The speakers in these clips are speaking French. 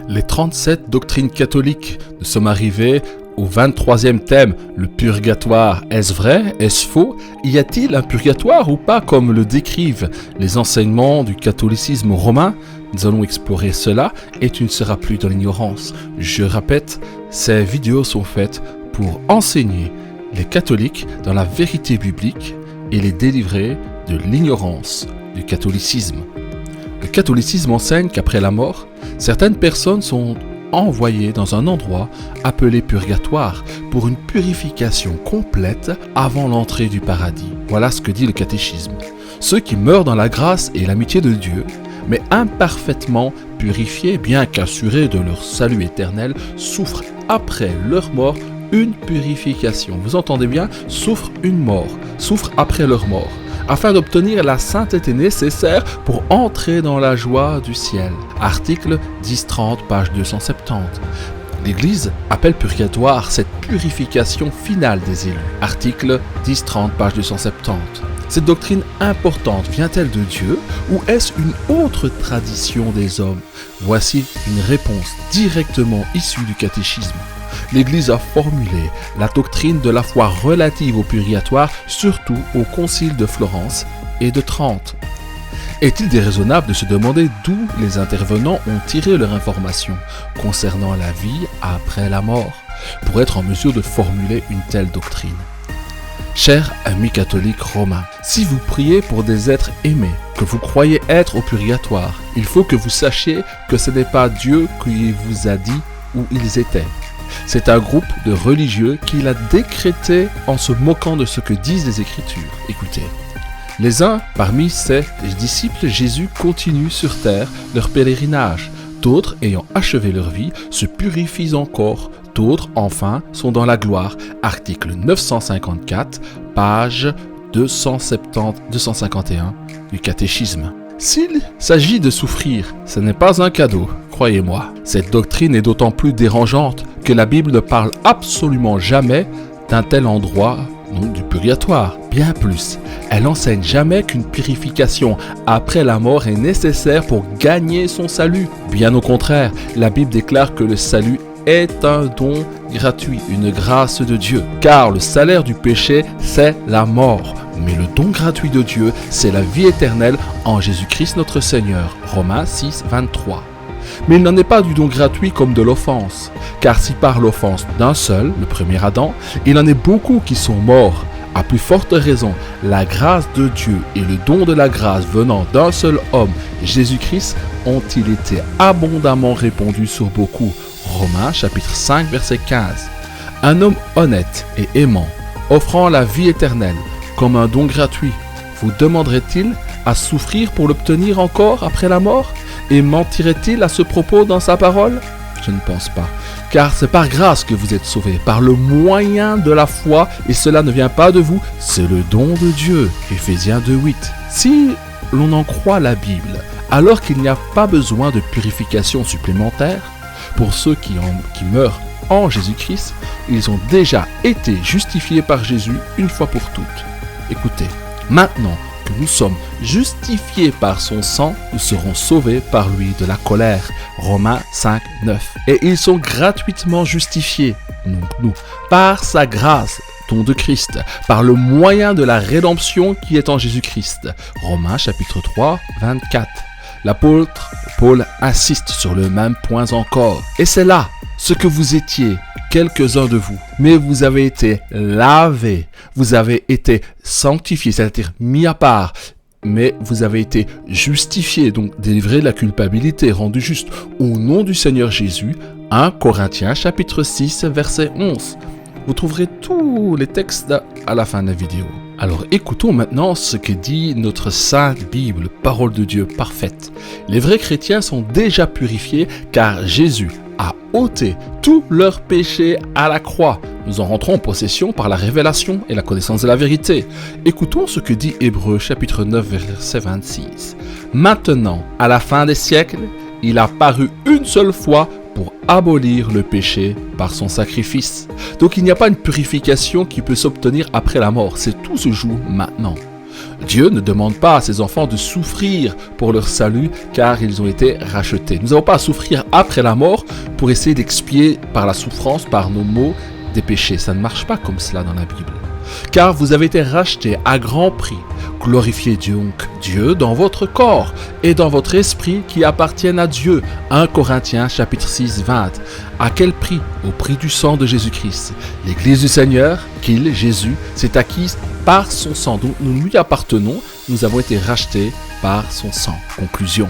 Les 37 doctrines catholiques. Nous sommes arrivés au 23e thème, le purgatoire. Est-ce vrai? Est-ce faux? Y a-t-il un purgatoire ou pas comme le décrivent les enseignements du catholicisme romain? Nous allons explorer cela et tu ne seras plus dans l'ignorance. Je répète, ces vidéos sont faites pour enseigner les catholiques dans la vérité biblique et les délivrer de l'ignorance du catholicisme. Le catholicisme enseigne qu'après la mort, certaines personnes sont envoyées dans un endroit appelé purgatoire pour une purification complète avant l'entrée du paradis. Voilà ce que dit le catéchisme. Ceux qui meurent dans la grâce et l'amitié de Dieu, mais imparfaitement purifiés, bien qu'assurés de leur salut éternel, souffrent après leur mort une purification. Vous entendez bien? Souffrent une mort, souffrent après leur mort, afin d'obtenir la sainteté nécessaire pour entrer dans la joie du ciel. Article 1030, page 270. L'Église appelle purgatoire cette purification finale des élus. Article 1030, page 270. Cette doctrine importante vient-elle de Dieu ou est-ce une autre tradition des hommes? Voici une réponse directement issue du catéchisme. L'Église a formulé la doctrine de la foi relative au purgatoire, surtout au Concile de Florence et de Trente. Est-il déraisonnable de se demander d'où les intervenants ont tiré leur information concernant la vie après la mort, pour être en mesure de formuler une telle doctrine? Chers amis catholiques romains, si vous priez pour des êtres aimés, que vous croyez être au purgatoire, il faut que vous sachiez que ce n'est pas Dieu qui vous a dit où ils étaient. C'est un groupe de religieux qui l'a décrété en se moquant de ce que disent les Écritures. Écoutez. Les uns parmi ses disciples, Jésus continue sur terre leur pèlerinage. D'autres, ayant achevé leur vie, se purifient encore. D'autres, enfin, sont dans la gloire. Article 954, page 251 du catéchisme. S'il s'agit de souffrir, ce n'est pas un cadeau, croyez-moi. Cette doctrine est d'autant plus dérangeante que la Bible ne parle absolument jamais d'un tel endroit, non, du purgatoire. Bien plus, elle n'enseigne jamais qu'une purification après la mort est nécessaire pour gagner son salut. Bien au contraire, la Bible déclare que le salut est un don gratuit, une grâce de Dieu. Car le salaire du péché, c'est la mort. Mais le don gratuit de Dieu, c'est la vie éternelle en Jésus-Christ notre Seigneur. Romains 6, 23. Mais il n'en est pas du don gratuit comme de l'offense. Car si par l'offense d'un seul, le premier Adam, il en est beaucoup qui sont morts, à plus forte raison, la grâce de Dieu et le don de la grâce venant d'un seul homme, Jésus-Christ, ont-ils été abondamment répandus sur beaucoup. Romains chapitre 5 verset 15. Un homme honnête et aimant, offrant la vie éternelle comme un don gratuit, vous demanderait-il à souffrir pour l'obtenir encore après la mort? Et mentirait-il à ce propos dans sa parole? Je ne pense pas. Car c'est par grâce que vous êtes sauvés, par le moyen de la foi, et cela ne vient pas de vous, c'est le don de Dieu. Éphésiens 2:8. Si l'on en croit la Bible, alors qu'il n'y a pas besoin de purification supplémentaire, pour ceux qui meurent en Jésus-Christ, ils ont déjà été justifiés par Jésus une fois pour toutes. Écoutez, maintenant que nous sommes justifiés par son sang, nous serons sauvés par lui de la colère. Romains 5, 9. Et ils sont gratuitement justifiés, nous, par sa grâce, don de Christ, par le moyen de la rédemption qui est en Jésus-Christ. Romains chapitre 3, 24. L'apôtre Paul insiste sur le même point encore. Et c'est là ce que vous étiez, quelques-uns de vous, mais vous avez été lavés, vous avez été sanctifiés, c'est-à-dire mis à part, mais vous avez été justifiés, donc délivrés de la culpabilité, rendus justes au nom du Seigneur Jésus. 1 Corinthiens chapitre 6 verset 11. Vous trouverez tous les textes à la fin de la vidéo. Alors écoutons maintenant ce que dit notre Sainte Bible, parole de Dieu parfaite. Les vrais chrétiens sont déjà purifiés car Jésus a ôté tous leurs péchés à la croix. Nous en rentrons en possession par la révélation et la connaissance de la vérité. Écoutons ce que dit Hébreux chapitre 9 verset 26. Maintenant, à la fin des siècles, il a paru une seule fois pour abolir le péché par son sacrifice. Donc il n'y a pas une purification qui peut s'obtenir après la mort, c'est tout se joue maintenant. Dieu ne demande pas à ses enfants de souffrir pour leur salut car ils ont été rachetés. Nous n'avons pas à souffrir après la mort pour essayer d'expier par la souffrance, par nos maux, des péchés. Ça ne marche pas comme cela dans la Bible. Car vous avez été rachetés à grand prix. Glorifiez donc Dieu dans votre corps et dans votre esprit qui appartiennent à Dieu. 1 Corinthiens chapitre 6, 20. À quel prix? Au prix du sang de Jésus-Christ. L'Église du Seigneur, qu'il, Jésus, s'est acquise par son sang. Donc nous lui appartenons, nous avons été rachetés par son sang. Conclusion.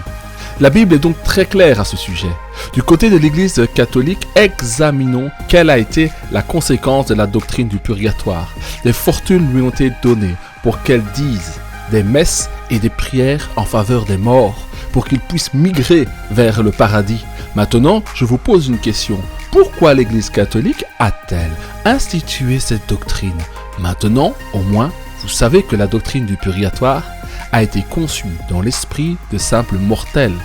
La Bible est donc très claire à ce sujet. Du côté de l'Église catholique, examinons quelle a été la conséquence de la doctrine du purgatoire. Des fortunes lui ont été données pour qu'elle dise des messes et des prières en faveur des morts, pour qu'ils puissent migrer vers le paradis. Maintenant, je vous pose une question. Pourquoi l'Église catholique a-t-elle institué cette doctrine? Maintenant, au moins, vous savez que la doctrine du purgatoire a été conçue dans l'esprit de simples mortels.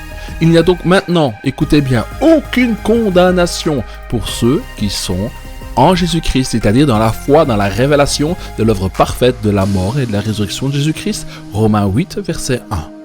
Il n'y a donc maintenant, écoutez bien, aucune condamnation pour ceux qui sont en Jésus-Christ, c'est-à-dire dans la foi, dans la révélation de l'œuvre parfaite de la mort et de la résurrection de Jésus-Christ. Romains 8, verset 1.